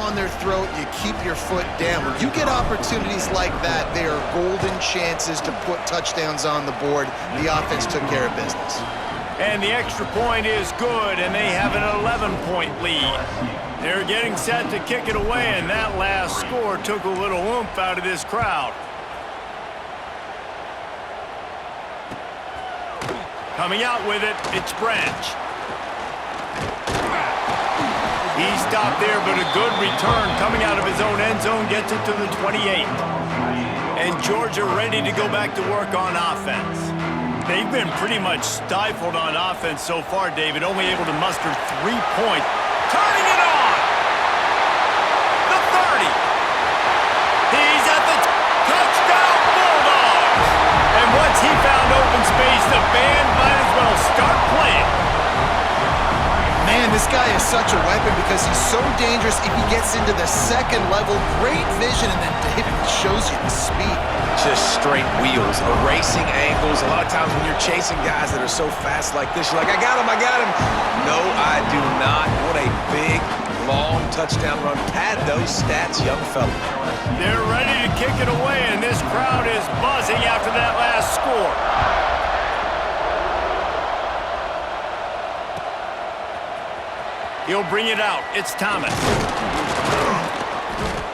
down their throat, you keep your foot down. When you get opportunities like that, they are golden chances to put touchdowns on the board. The offense took care of business. And the extra point is good, and they have an 11-point lead. They're getting set to kick it away, and that last score took a little oomph out of this crowd. Coming out with it, it's Branch. He stopped there, but a good return coming out of his own end zone gets it to the 28. And Georgia ready to go back to work on offense. They've been pretty much stifled on offense so far, David, only able to muster 3 points. Turning it on! The 30. He's at the touchdown Bulldogs! And once he found open space, the band might as well start playing. Man, this guy is such a weapon because he's so dangerous if he gets into the second level. Great vision, and then David shows you the speed. Just straight wheels, erasing angles. A lot of times when you're chasing guys that are so fast like this, you're like, I got him. No, I do not. What a big, long touchdown run. Pad those stats, young fella. They're ready to kick it away, and this crowd is buzzing after that last score. He'll bring it out. It's Thomas.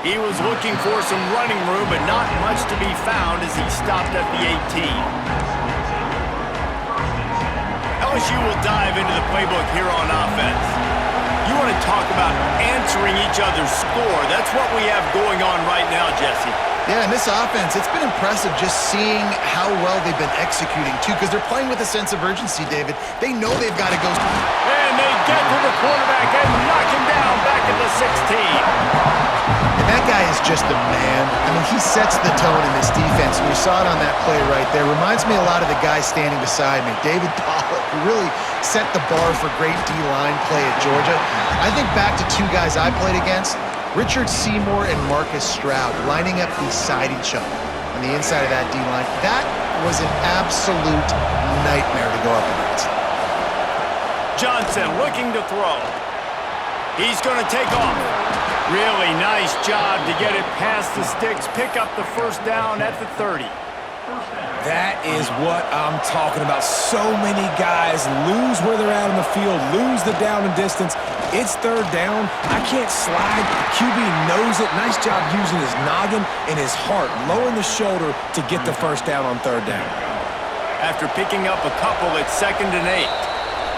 He was looking for some running room, but not much to be found as he stopped at the 18. LSU will dive into the playbook here on offense. You want to talk about answering each other's score. That's what we have going on right now, Jesse. Yeah, and this offense, it's been impressive just seeing how well they've been executing, too, because they're playing with a sense of urgency, David. They know they've got to go. And they get to the quarterback and knock him down back at the 16. And that guy is just a man. I mean, he sets the tone in this defense. We saw it on that play right there. Reminds me a lot of the guy standing beside me, David Pollock, who really set the bar for great D-line play at Georgia. I think back to two guys I played against, Richard Seymour and Marcus Stroud, lining up beside each other on the inside of that D-line. That was an absolute nightmare to go up against. Johnson looking to throw. He's going to take off. Really nice job to get it past the sticks, pick up the first down at the 30. That is what I'm talking about. So many guys lose where they're at on the field, lose the down and distance. It's third down. I can't slide. QB knows it. Nice job using his noggin and his heart, lowering the shoulder to get the first down on third down. After picking up a couple, it's 2nd and 8.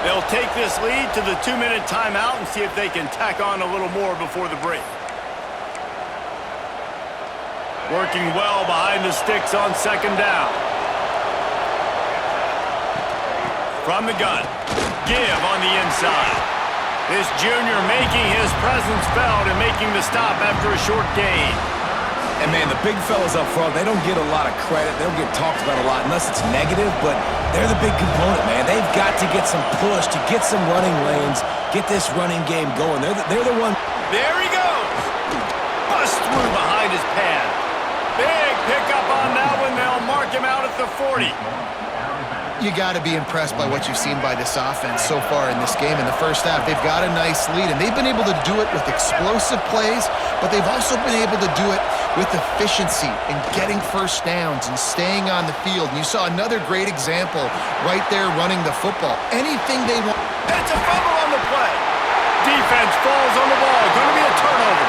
They'll take this lead to the 2-minute timeout and see if they can tack on a little more before the break. Working well behind the sticks on 2nd down. From the gun, Give on the inside. This junior making his presence felt and making the stop after a short gain. And, man, the big fellas up front, they don't get a lot of credit. They don't get talked about a lot unless it's negative, but they're the big component, man. They've got to get some push, to get some running lanes, get this running game going. They're the one. There he goes. Bust through behind his pad. Big pickup on that one. They'll mark him out at the 40. You got to be impressed by what you've seen by this offense so far in this game. In the first half, they've got a nice lead, and they've been able to do it with explosive plays, but they've also been able to do it with efficiency and getting first downs and staying on the field. And you saw another great example right there running the football. Anything they want. That's a fumble on the play. Defense falls on the ball. Going to be a turnover.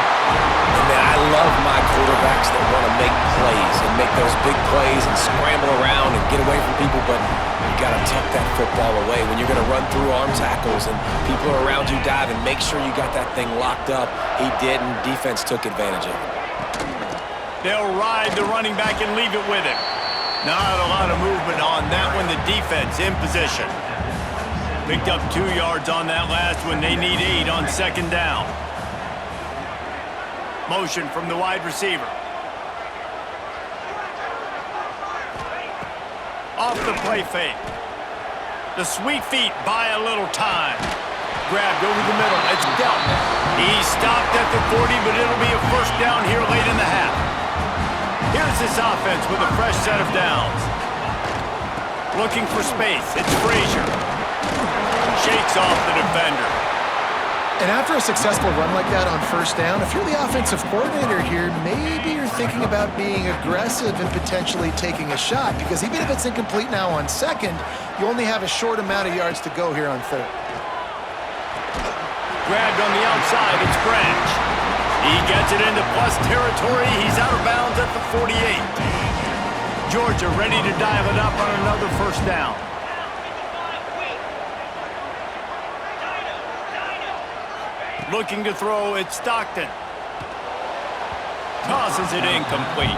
And man, I love my quarterbacks that want to make plays and make those big plays and scramble around and get away from people, but you got to tuck that football away when you're going to run through arm tackles and people are around you diving. Make sure you got that thing locked up. He did, and defense took advantage of it. They'll ride the running back and leave it with him. Not a lot of movement on that one. The defense in position. Picked up 2 yards on that last one. They need 8 on 2nd down. Motion from the wide receiver. Off the play fake. The sweet feet buy a little time. Grabbed over the middle. It's dealt. He stopped at the 40, but it'll be a first down here late in the half. Here's this offense with a fresh set of downs. Looking for space. It's Frazier. Shakes off the defender. And after a successful run like that on first down, if you're the offensive coordinator here, maybe you're thinking about being aggressive and potentially taking a shot, because even if it's incomplete now on second, you only have a short amount of yards to go here on third. Grabbed on the outside, it's Branch. He gets it into plus territory. He's out of bounds at the 48. Georgia ready to dial it up on another first down. Looking to throw, it's Stockton. Tosses it incomplete.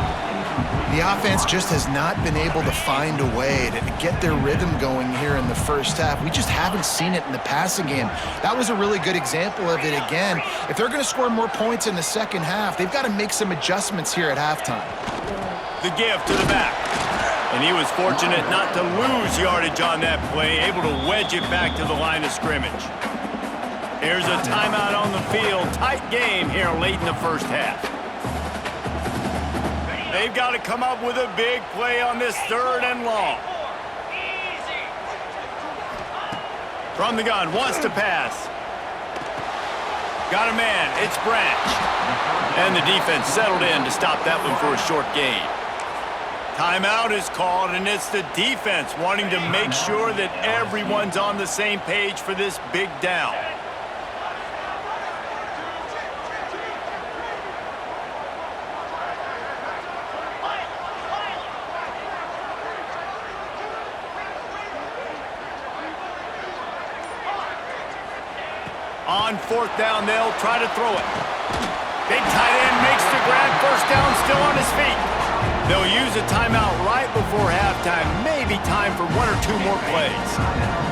The offense just has not been able to find a way to get their rhythm going here in the first half. We just haven't seen it in the passing game. That was a really good example of it again. If they're going to score more points in the second half, they've got to make some adjustments here at halftime. The give to the back. And he was fortunate not to lose yardage on that play, able to wedge it back to the line of scrimmage. Here's a timeout on the field. Tight game here late in the first half. They've got to come up with a big play on this third and long. From the gun, wants to pass. Got a man, it's Branch. And the defense settled in to stop that one for a short gain. Timeout is called, and it's the defense wanting to make sure that everyone's on the same page for this big down. On fourth down, they'll try to throw it. Big tight end makes the grab. First down, still on his feet. They'll use a timeout right before halftime. Maybe time for one or two more plays.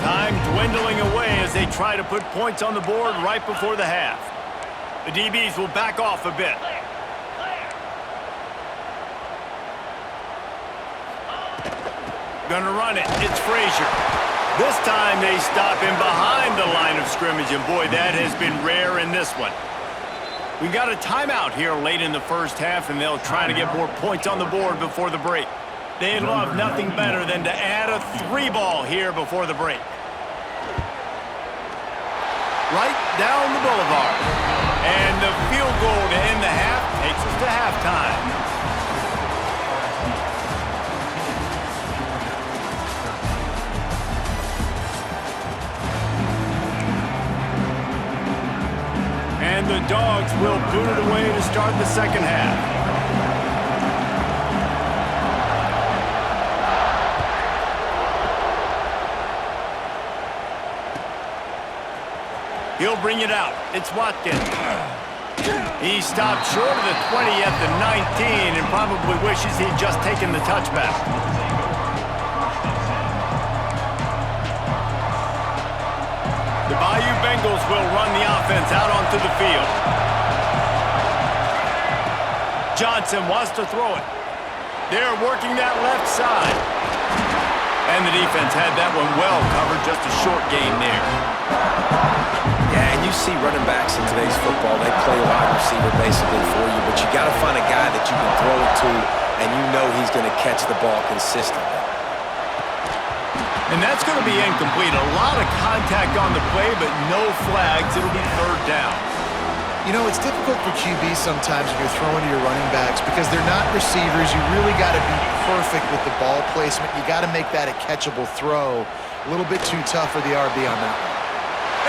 Time dwindling away as they try to put points on the board right before the half. The DBs will back off a bit. Gonna run it. It's Frazier. This time they stop him behind the line of scrimmage, and boy, that has been rare in this one. We've got a timeout here late in the first half, and they'll try to get more points on the board before the break. They'd love nothing better than to add a 3-ball here before the break. Right down the boulevard. And the field goal to end the half takes us to halftime. And the Dogs will boot it away to start the second half. He'll bring it out. It's Watkins. He stopped short of the 20 at the 19 and probably wishes he'd just taken the touchback. The Bayou Bengals will run the offense out onto the field. Johnson wants to throw it. They're working that left side. And the defense had that one well covered, just a short gain there. Yeah, and you see running backs in today's football, they play wide receiver basically for you, but you got to find a guy that you can throw it to, and you know he's going to catch the ball consistently. And that's going to be incomplete. A lot of contact on the play, but no flags. It'll be third down. You know, it's difficult for QBs sometimes when you're throwing to your running backs because they're not receivers. You really got to be perfect with the ball placement. You got to make that a catchable throw. A little bit too tough for the RB on that one.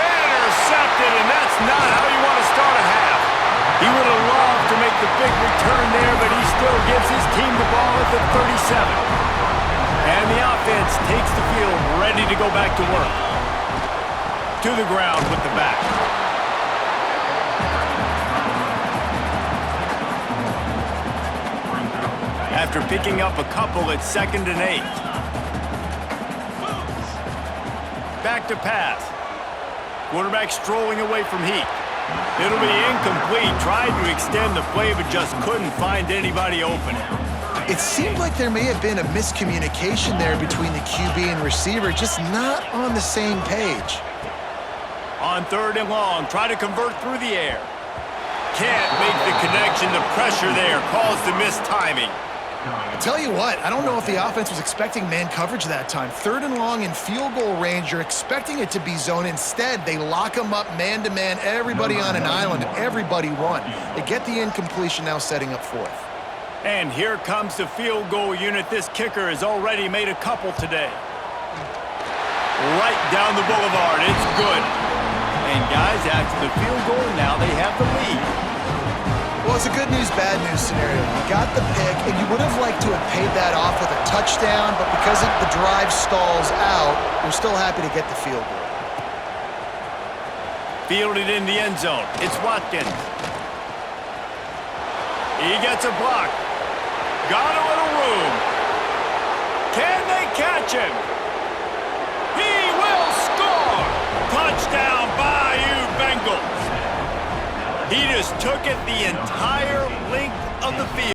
Intercepted, and that's not how you want to start a half. He would have loved to make the big return there, but he still gives his team the ball at the 37. And the offense takes the field, ready to go back to work. To the ground with the back. After picking up a couple, it's 2nd and 8. Back to pass. Quarterback strolling away from heat. It'll be incomplete. Tried to extend the play, but just couldn't find anybody open. It seemed like there may have been a miscommunication there between the QB and receiver, just not on the same page. On 3rd and long, try to convert through the air. Can't make the connection. The pressure there caused the missed timing. Tell you what, I don't know if the offense was expecting man coverage that time. 3rd and long in field goal range, you're expecting it to be zone. Instead, they lock them up man-to-man, everybody on an island, and everybody won. They get the incompletion, now setting up 4th. And here comes the field goal unit. This kicker has already made a couple today. Right down the boulevard. It's good. And guys, after the field goal, now they have the lead. Well, it's a good news, bad news scenario. You got the pick, and you would have liked to have paid that off with a touchdown, but because the drive stalls out, you're still happy to get the field goal. Fielded in the end zone. It's Watkins. He gets a block. Got a little room. Can they catch him? He will score! Touchdown, Bayou Bengals. He just took it the entire length of the field.